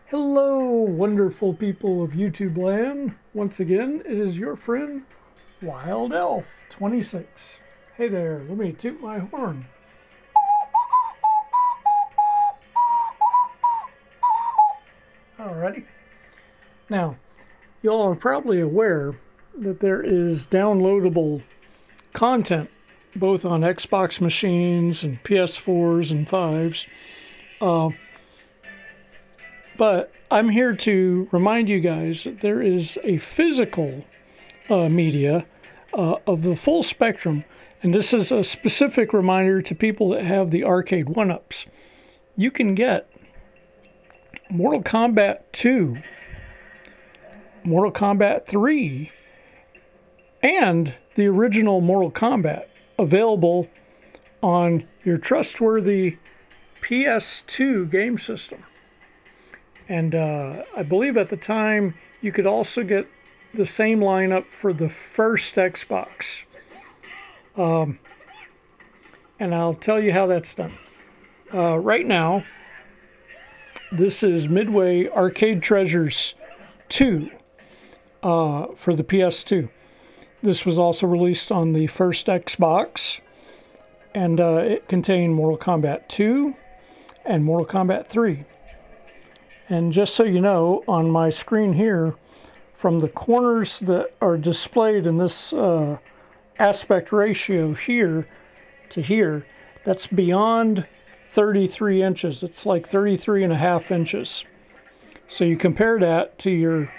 Hello, wonderful people of YouTube land. Once again, it is your friend, Wild Elf 26. Hey there, let me toot my horn. Alrighty. Now, y'all are probably aware that there is downloadable content both on Xbox machines and PS4s and 5s. But I'm here to remind you guys that there is a physical media of the full spectrum, and this is a specific reminder to people that have the arcade 1-ups. You can get Mortal Kombat 2, Mortal Kombat 3, and the original Mortal Kombat available on your trustworthy PS-2 game system. And I believe at the time you could also get the same lineup for the first Xbox. And I'll tell you how that's done. Right now, this is Midway Arcade Treasures 2 for the PS2. This was also released on the first Xbox, and it contained Mortal Kombat 2 and Mortal Kombat 3. And just so you know, on my screen here, from the corners that are displayed in this aspect ratio here to here, that's beyond 33 inches. It's like 33.5 inches. So you compare that to your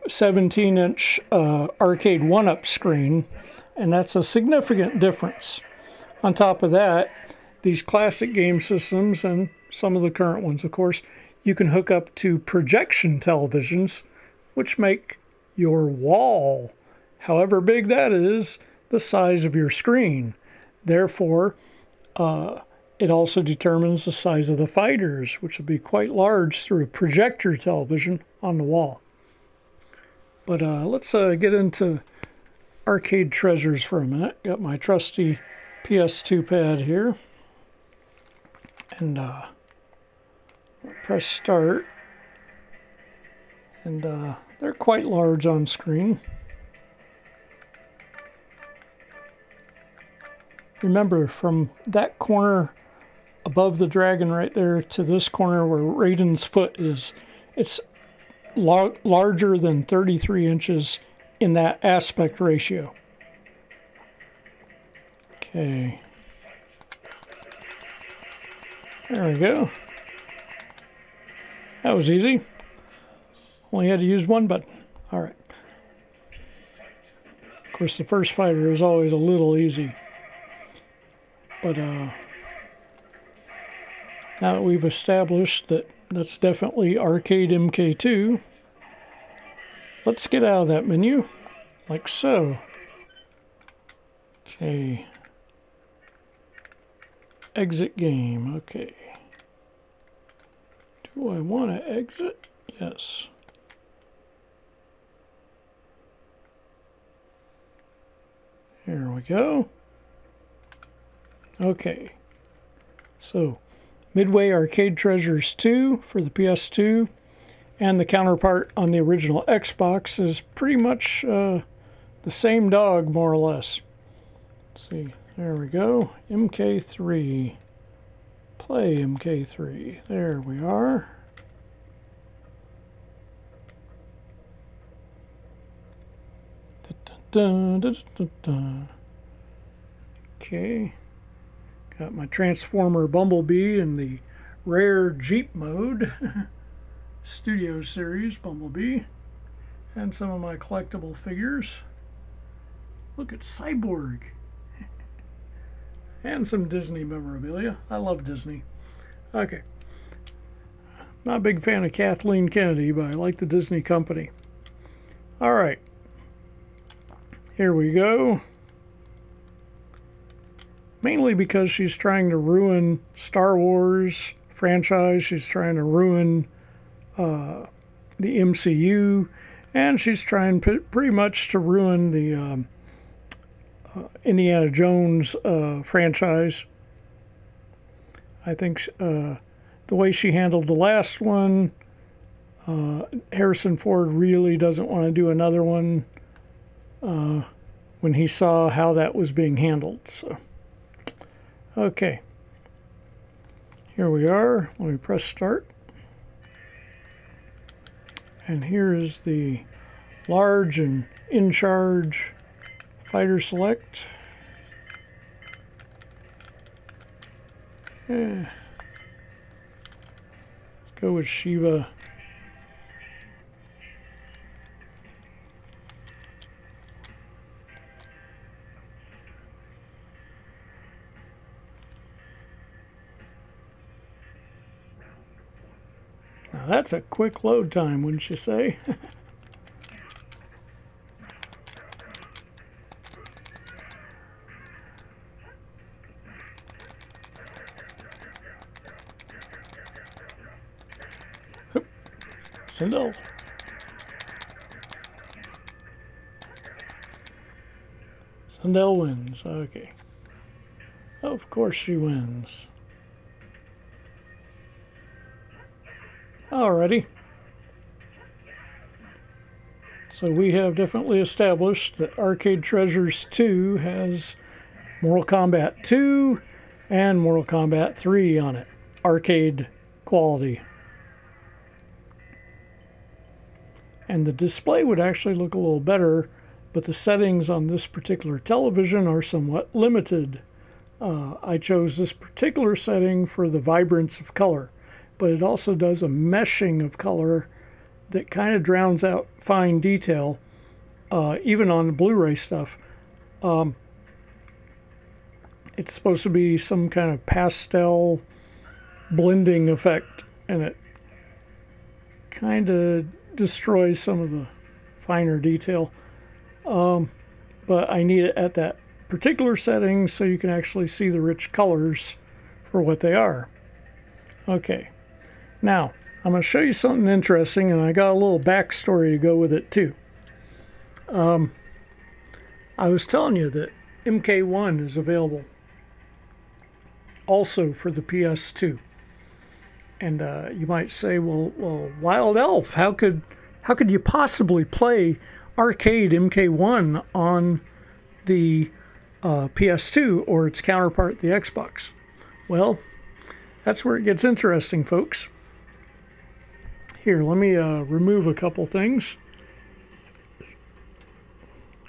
17-inch arcade 1-up screen, and that's a significant difference. On top of that, these classic game systems, and some of the current ones, of course, you can hook up to projection televisions, which make your wall, however big that is, the size of your screen. Therefore, it also determines the size of the fighters, which will be quite large through a projector television on the wall. But let's get into Arcade Treasures for a minute. Got my trusty PS2 pad here. And press start, and they're quite large on screen. Remember, from that corner above the dragon right there to this corner where Raiden's foot is, it's larger than 33 inches in that aspect ratio. Okay, there we go. That was easy. Only had to use one button. All right. Of course, the first fighter is always a little easy. But now that we've established that that's definitely Arcade MK2, let's get out of that menu, like so. Okay. Exit game. Okay. Do I want to exit? Yes. Here we go. Okay. So, Midway Arcade Treasures 2 for the PS2, and the counterpart on the original Xbox is pretty much the same dog, more or less. Let's see. There we go. MK3. Play MK3. There we are. Okay. Got my Transformer Bumblebee in the rare Jeep mode. Studio Series Bumblebee. And some of my collectible figures. Look at Cyborg. And some Disney memorabilia. I love Disney. Okay. Not a big fan of Kathleen Kennedy, but I like the Disney company. All right. Here we go. Mainly because she's trying to ruin Star Wars franchise. She's trying to ruin the MCU. And she's trying pretty much to ruin the Indiana Jones franchise. I think the way she handled the last one Harrison Ford really doesn't want to do another one when he saw how that was being handled. So, okay. Here we are. Let me press start. And here is the large and in charge fighter select. Let's go with Shiva. Now that's a quick load time, wouldn't you say? Sindel. Sindel wins. Okay. Of course she wins. Alrighty. So we have definitely established that Arcade Treasures 2 has Mortal Kombat 2 and Mortal Kombat 3 on it. Arcade quality. And the display would actually look a little better, but the settings on this particular television are somewhat limited. I chose this particular setting for the vibrance of color, but it also does a meshing of color that kind of drowns out fine detail, even on the Blu-ray stuff. It's supposed to be some kind of pastel blending effect, and it kind of destroys some of the finer detail. But I need it at that particular setting so you can actually see the rich colors for what they are. Okay, now I'm going to show you something interesting, and I got a little backstory to go with it too. I was telling you that MK1 is available also for the PS2. And you might say, well, Wild Elf, how could you possibly play arcade MK1 on the PS2 or its counterpart, the Xbox? Well, that's where it gets interesting, folks. Here, let me remove a couple things.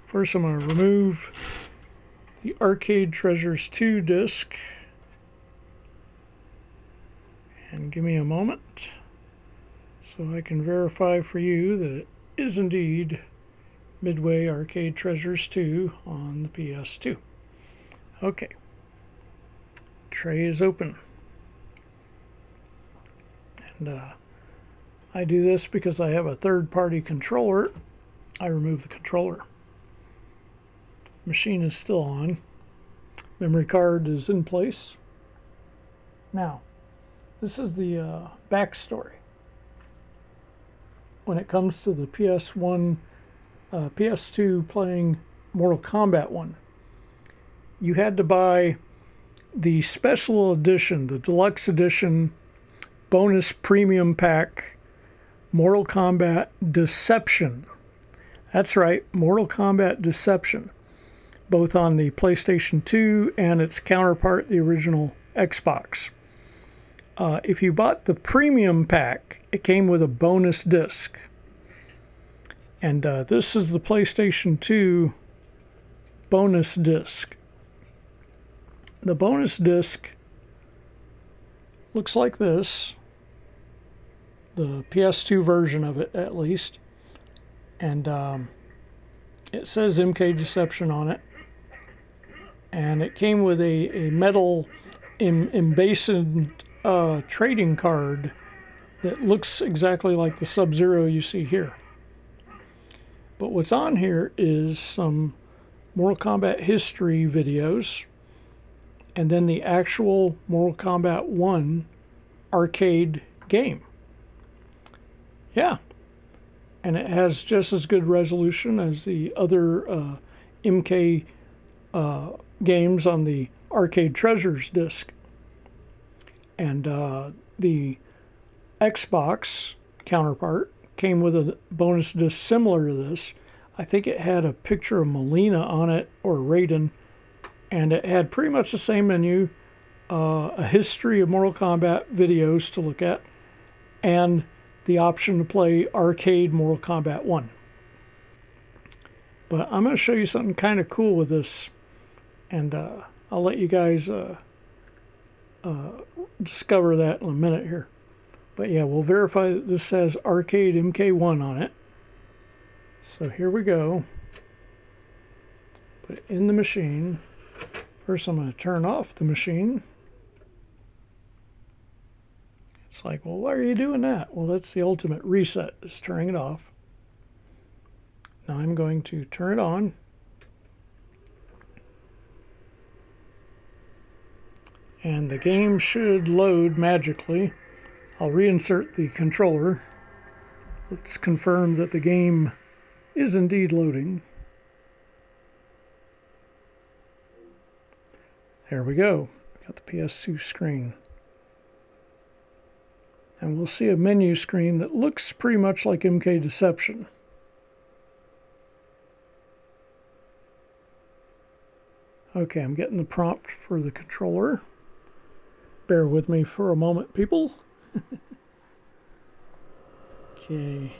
First, I'm going to remove the Arcade Treasures 2 disc. And give me a moment so I can verify for you that it is indeed Midway Arcade Treasures 2 on the PS2. Okay. Tray is open. And I do this because I have a third-party controller. I remove the controller. Machine is still on. Memory card is in place. Now, this is the backstory. When it comes to the PS1, PS2 playing Mortal Kombat 1, you had to buy the special edition, the deluxe edition, bonus premium pack, Mortal Kombat Deception. That's right, Mortal Kombat Deception, both on the PlayStation 2 and its counterpart, the original Xbox. If you bought the premium pack, it came with a bonus disc. And this is the PlayStation 2 bonus disc. The bonus disc looks like this, the PS2 version of it at least. And it says MK Deception on it. And it came with a metal embossed trading card that looks exactly like the Sub-Zero you see here. But what's on here is some Mortal Kombat history videos, and then the actual Mortal Kombat 1 arcade game. Yeah, and it has just as good resolution as the other MK games on the Arcade Treasures disc. And the Xbox counterpart came with a bonus disc similar to this. I think it had a picture of Melina on it, or Raiden, and it had pretty much the same menu, a history of Mortal Kombat videos to look at, and the option to play arcade Mortal Kombat 1. But I'm going to show you something kind of cool with this, and I'll let you guys discover that in a minute here. But yeah, we'll verify that this says Arcade MK1 on it. So here we go. Put it in the machine. First I'm going to turn off the machine. It's like, well, why are you doing that? Well, that's the ultimate reset, is turning it off. Now I'm going to turn it on. And the game should load magically. I'll reinsert the controller. Let's confirm that the game is indeed loading. There we go. Got the PS2 screen. And we'll see a menu screen that looks pretty much like MK Deception. Okay, I'm getting the prompt for the controller. Bear with me for a moment, people. Okay.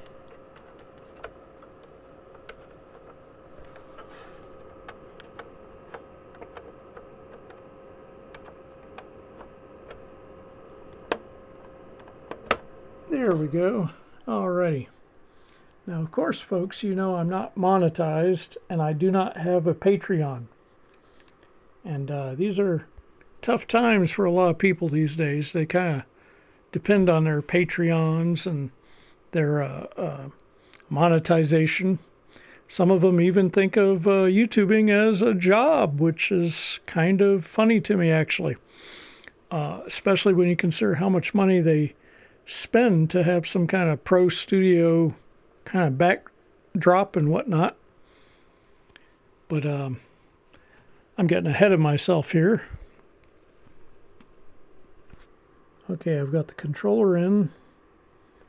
There we go. Alrighty. Now, of course, folks, you know I'm not monetized, and I do not have a Patreon. And these are tough times for a lot of people these days. They kind of depend on their Patreons and their monetization. Some of them even think of YouTubing as a job, which is kind of funny to me, actually. Especially when you consider how much money they spend to have some kind of pro studio kind of backdrop and whatnot. But I'm getting ahead of myself here. Okay, I've got the controller in.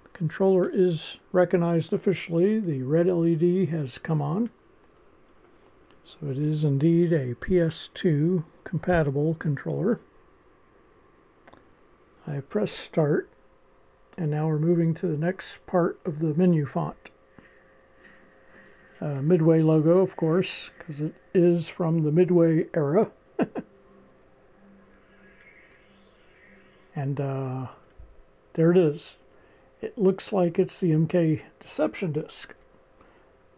The controller is recognized officially. The red LED has come on. So it is indeed a PS2 compatible controller. I press start, and now we're moving to the next part of the menu font. Midway logo, of course, because it is from the Midway era. And there it is. It looks like it's the MK Deception disc,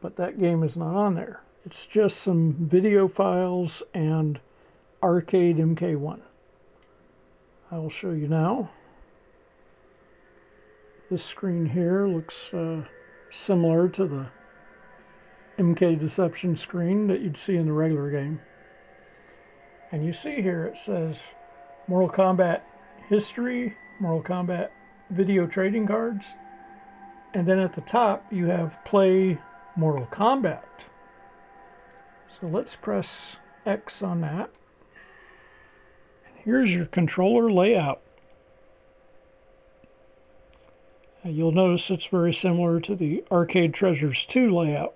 but that game is not on there. It's just some video files and arcade MK1. I will show you now. This screen here looks similar to the MK Deception screen that you'd see in the regular game. And you see here it says Mortal Kombat History, Mortal Kombat Video Trading Cards, and then at the top you have Play Mortal Kombat. So let's press X on that. And here's your controller layout. And you'll notice it's very similar to the Arcade Treasures 2 layout.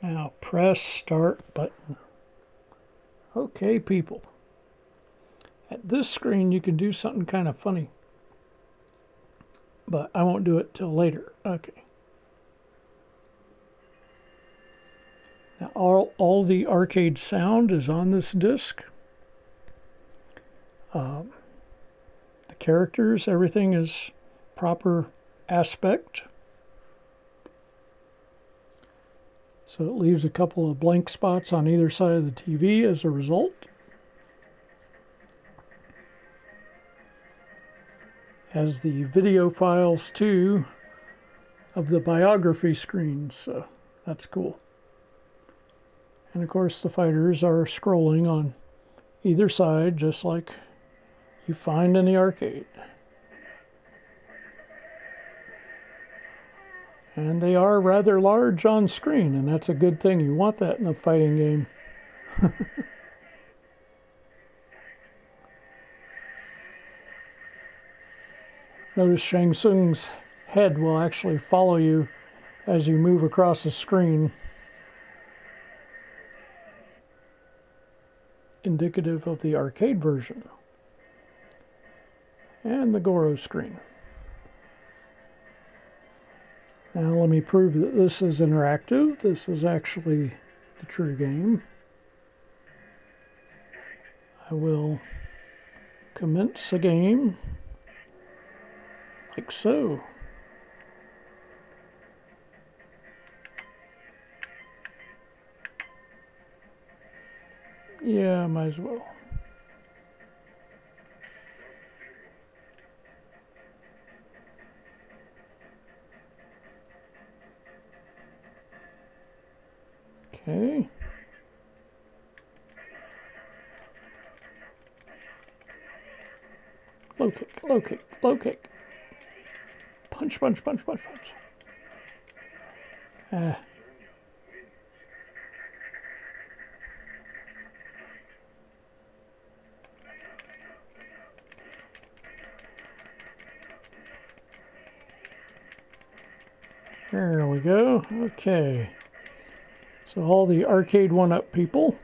Now press start button. Okay, people. At this screen you can do something kind of funny, but I won't do it till later. Okay. Now all the arcade sound is on this disc. The characters, everything is proper aspect. So it leaves a couple of blank spots on either side of the TV as a result. Has the video files too of the biography screens, so that's cool. And of course the fighters are scrolling on either side, just like you find in the arcade. And they are rather large on screen, and that's a good thing. You want that in a fighting game. Notice Shang Tsung's head will actually follow you as you move across the screen, indicative of the arcade version. And the Goro screen. Now let me prove that this is interactive. This is actually the true game. I will commence a game like so. Yeah, might as well. Okay. Low kick, low kick, low kick. Punch, punch, punch, punch, punch. There we go. Okay. So all the arcade one-up people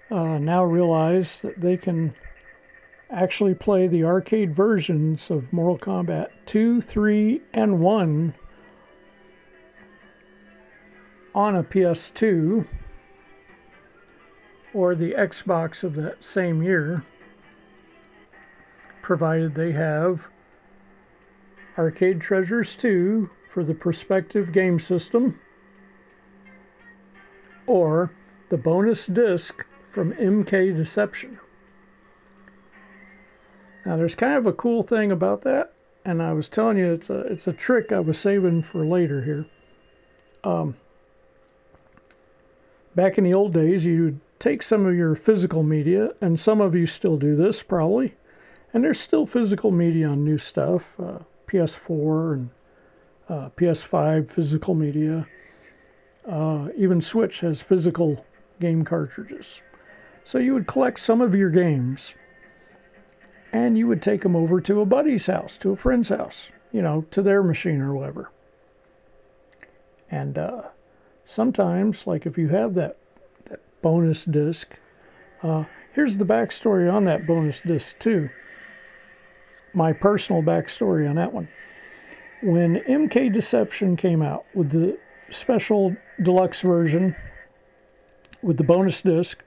now realize that they can actually play the arcade versions of Mortal Kombat 2, 3, and 1 on a PS-2 or the Xbox of that same year, provided they have Arcade Treasures 2 for the Perspective game system, or the bonus disc from MK Deception. Now there's kind of a cool thing about that, and I was telling you it's a trick I was saving for later here. Back in the old days, you'd take some of your physical media, and some of you still do this probably, and there's still physical media on new stuff, PS4 and PS5 physical media. Even Switch has physical game cartridges. So you would collect some of your games and you would take them over to a buddy's house, to a friend's house, you know, to their machine or whatever. And sometimes, like if you have that bonus disc, here's the backstory on that bonus disc too. My personal backstory on that one. When MK Deception came out with the special deluxe version with the bonus disc,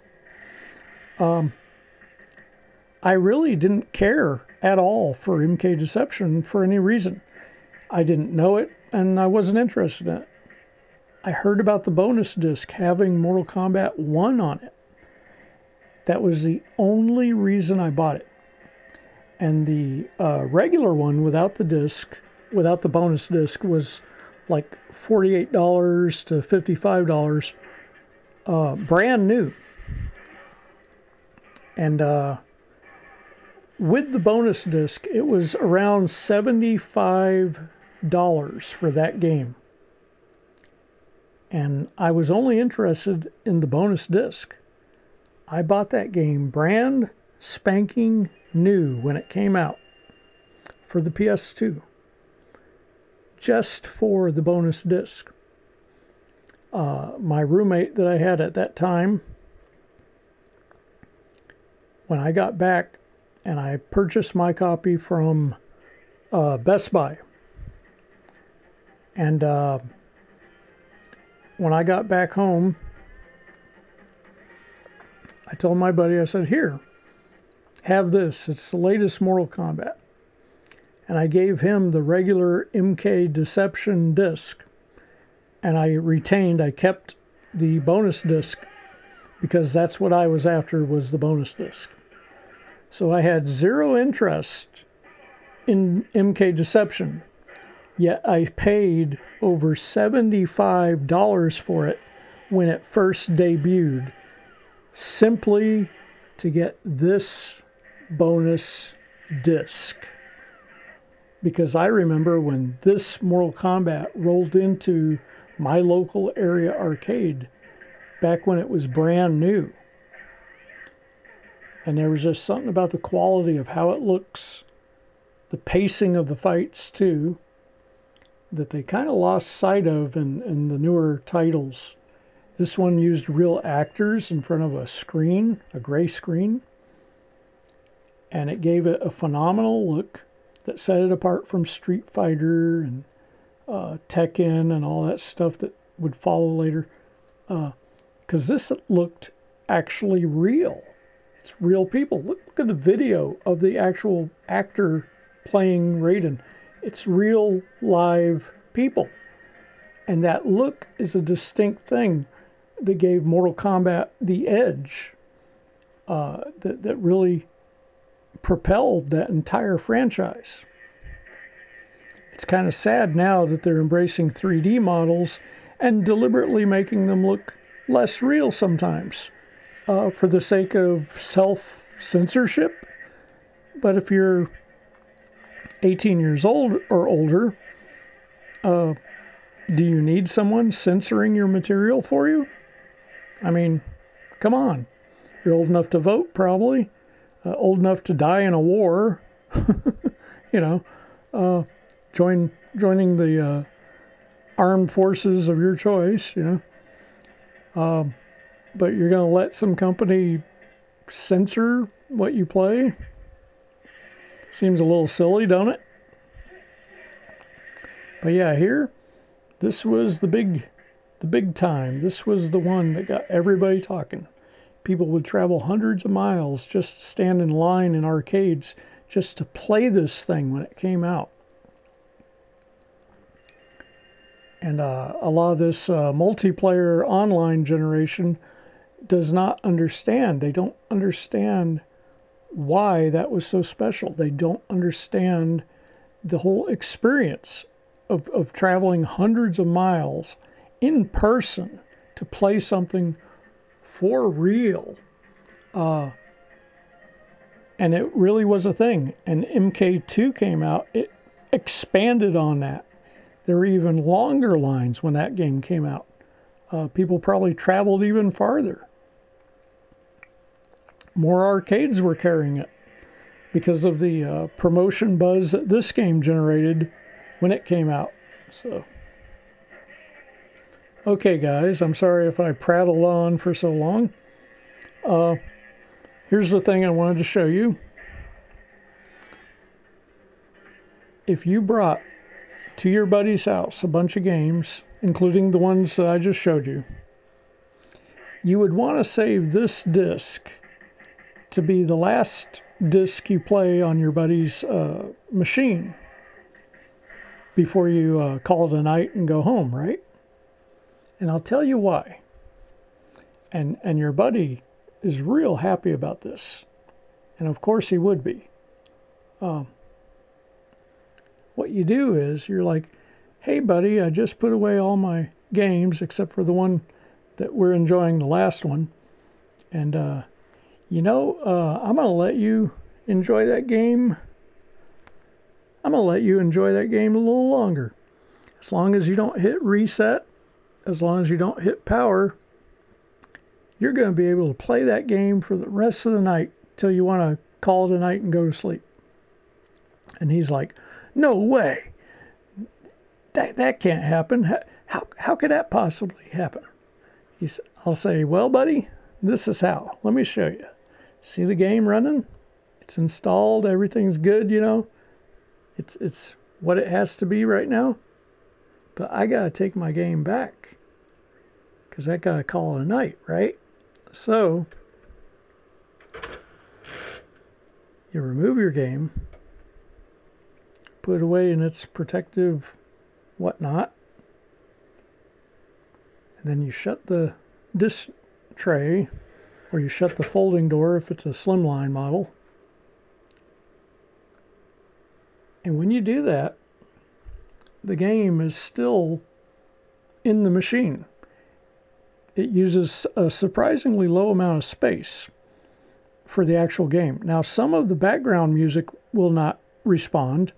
I really didn't care at all for MK Deception for any reason. I didn't know it, and I wasn't interested in it. I heard about the bonus disc having Mortal Kombat 1 on it. That was the only reason I bought it. And the regular one without the disc, without the bonus disc, was like $48 to $55, brand new. And with the bonus disc, it was around $75 for that game. And I was only interested in the bonus disc. I bought that game brand spanking new when it came out for the PS2, just for the bonus disc. My roommate that I had at that time, when I got back and I purchased my copy from Best Buy, and when I got back home, I told my buddy, I said, here, have this. It's the latest Mortal Kombat. And I gave him the regular MK Deception disc. And I kept the bonus disc because that's what I was after, was the bonus disc. So I had zero interest in MK Deception, yet I paid over $75 for it when it first debuted, simply to get this bonus disc. Because I remember when this Mortal Kombat rolled into my local area arcade back when it was brand new. And there was just something about the quality of how it looks, the pacing of the fights too. that they kind of lost sight of in the newer titles. This one used real actors in front of a screen, a gray screen, and it gave it a phenomenal look that set it apart from Street Fighter and Tekken and all that stuff that would follow later. Because this looked actually real. It's real people. Look at the video of the actual actor playing Raiden. It's real live people. And that look is a distinct thing that gave Mortal Kombat the edge that really propelled that entire franchise. It's kind of sad now that they're embracing 3D models and deliberately making them look less real sometimes for the sake of self-censorship. But if you're 18 years old or older, do you need someone censoring your material for you? I mean, come on. You're old enough to vote, probably. Old enough to die in a war. Joining the armed forces of your choice, but you're going to let some company censor what you play? Seems a little silly, don't it? But yeah, here, this was the big time. This was the one that got everybody talking. People would travel hundreds of miles just to stand in line in arcades just to play this thing when it came out. And a lot of this multiplayer online generation does not understand. They don't understand why that was so special. They don't understand the whole experience of traveling hundreds of miles in person to play something for real. And it really was a thing. And MK2 came out, it expanded on that. There were even longer lines when that game came out. People probably traveled even farther. More arcades were carrying it because of the promotion buzz that this game generated when it came out. So, okay, guys, I'm sorry if I prattled on for so long. Here's the thing I wanted to show you. If you brought to your buddy's house a bunch of games, including the ones that I just showed you, you would want to save this disc to be the last disc you play on your buddy's machine before you call it a night and go home, right? And I'll tell you why. And your buddy is real happy about this. And of course he would be. What you do is you're like, hey buddy, I just put away all my games except for the one that we're enjoying, the last one. And, I'm going to let you enjoy that game. I'm going to let you enjoy that game a little longer. As long as you don't hit reset, as long as you don't hit power, you're going to be able to play that game for the rest of the night till you want to call it a night and go to sleep. And he's like, no way. That can't happen. How could that possibly happen? I'll say, well, buddy, this is how. Let me show you. See the game running? It's installed. Everything's good, It's what it has to be right now. But I got to take my game back because I got to call it a night, right? So you remove your game, put it away in its protective whatnot, and then you shut the disc tray, or you shut the folding door if it's a slimline model. And when you do that, the game is still in the machine. It uses a surprisingly low amount of space for the actual game. Now, some of the background music will not respond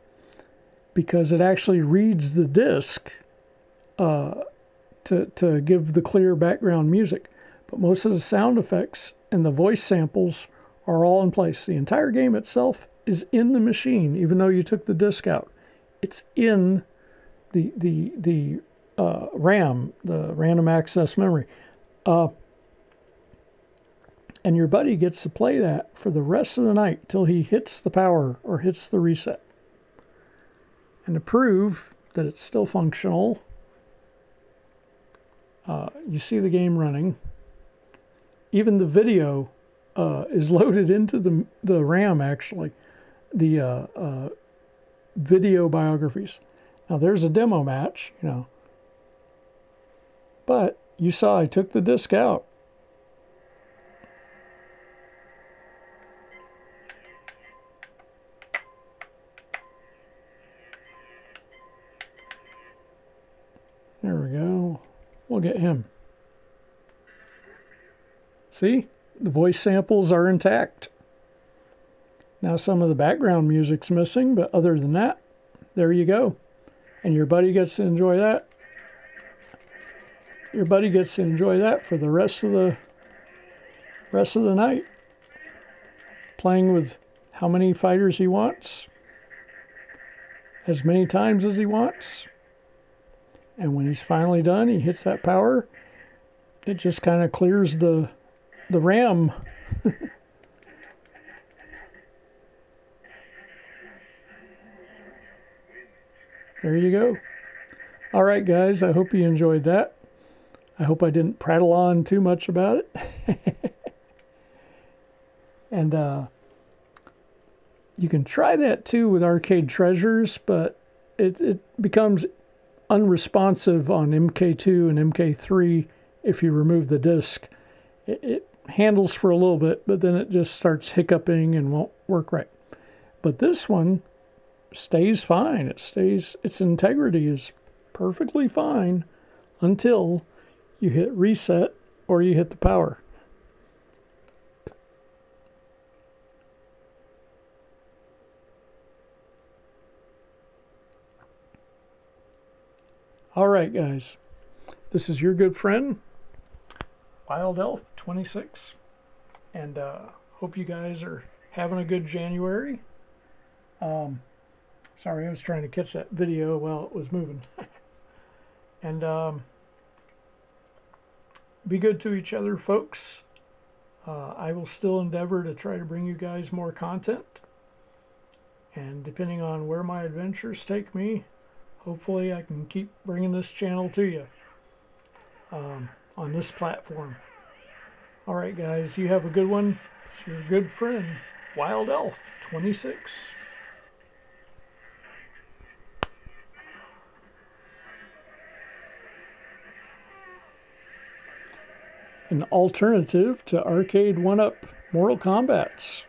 because it actually reads the disc to give the clear background music. But most of the sound effects and the voice samples are all in place. The entire game itself is in the machine, even though you took the disc out. It's in the RAM, the random access memory. And your buddy gets to play that for the rest of the night till he hits the power or hits the reset. And to prove that it's still functional, you see the game running. Even the video is loaded into the RAM, actually. The video biographies. Now there's a demo match, you know. But you saw I took the disc out. There we go. We'll get him. See? The voice samples are intact. Now some of the background music's missing, but other than that, there you go. And your buddy gets to enjoy that. Your buddy gets to enjoy that for the rest of the night. Playing with how many fighters he wants. As many times as he wants. And when he's finally done, he hits that power. It just kind of clears the RAM. There you go. All right, guys, I hope you enjoyed that. I hope I didn't prattle on too much about it. And you can try that too with Arcade Treasures, but it becomes unresponsive on MK2 and MK3 if you remove the disc. It handles for a little bit, but then it just starts hiccuping and won't work right. But this one stays fine. Its integrity is perfectly fine until you hit reset or you hit the power. All right, guys. This is your good friend, Wild Elf 26, and hope you guys are having a good January. Sorry, I was trying to catch that video while it was moving. And be good to each other, folks. I will still endeavor to try to bring you guys more content. And depending on where my adventures take me, hopefully I can keep bringing this channel to you on this platform. All right, guys, you have a good one. It's your good friend, Wild Elf 26. An alternative to arcade 1-up Mortal Kombats.